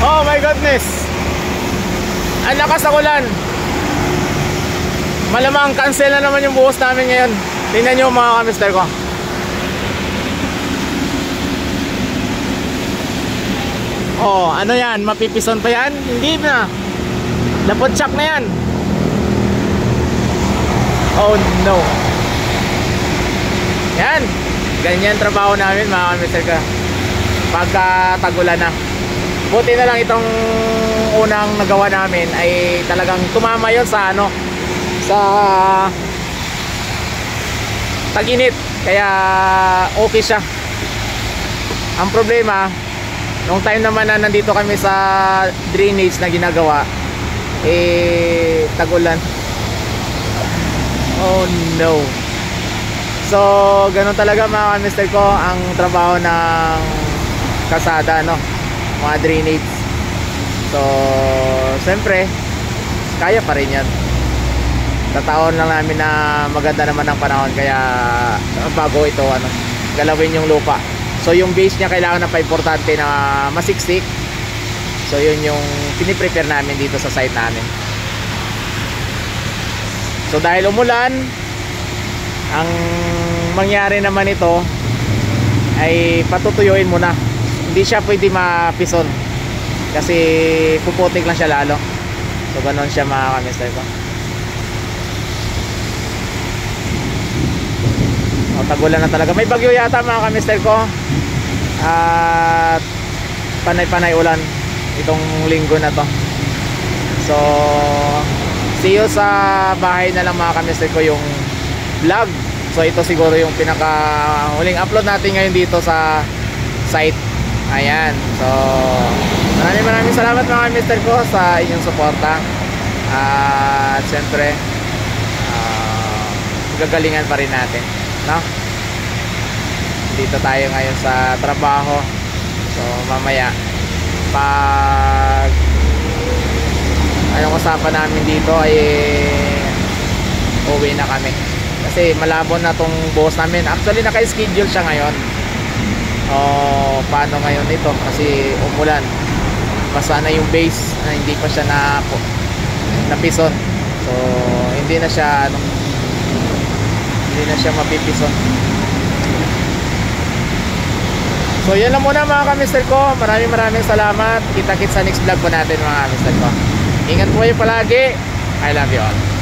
Oh my goodness, ang lakas ng ulan. Malamang cancel na naman yung buhos namin ngayon. Tingnan nyo mga kamister ko. Oh, ano yan? Mapipison pa yan? Hindi na. Napotsak na yan. Oh no. Yan. Ganyan trabaho namin mga kamister ko pagka tagulan na. Buti na lang itong unang nagawa namin ay talagang tumama yon sa ano, sa tag-init. Kaya okay siya. Ang problema, nung time naman na nandito kami sa drainage na ginagawa, eh tagulan. Oh no. So ganun talaga mga kamister ko ang trabaho ng kasada, no, mga drainage. So siyempre kaya pa rin yan. Tataon lang namin na maganda naman ang panahon, kaya bago ito ano, galawin yung lupa. So yung base niya kailangan na pa-importante na masiksik. So yun yung piniprepare namin dito sa site namin. So dahil umulan, ang mangyari naman ito ay patutuyuin muna. Hindi siya pwede mapison kasi puputik lang siya lalo. So ganoon siya mga kamister ko. O, tagulan na talaga. May bagyo yata mga kamister ko. At panay-panay ulan itong linggo na to. So see you sa bahay na lang mga kamister ko yung vlog. So ito siguro yung pinaka huling upload natin ngayon dito sa site. Ayan. So maraming salamat mga kamister ko sa inyong suporta. At siyempre gagalingan pa rin natin, no? Dito tayo ngayon sa trabaho. So mamaya pag anong usapan namin dito ay uwi na kami kasi malabo na tong buhos namin. Actually naka-schedule siya ngayon. Paano ngayon ito kasi umulan, basa na yung base na hindi pa siya napison. So hindi na siya mapipison. So yan lang muna mga kamister ko. Maraming salamat. Kita-kits sa next vlog po natin mga kamister ko. Ingat po kayo palagi. I love you all.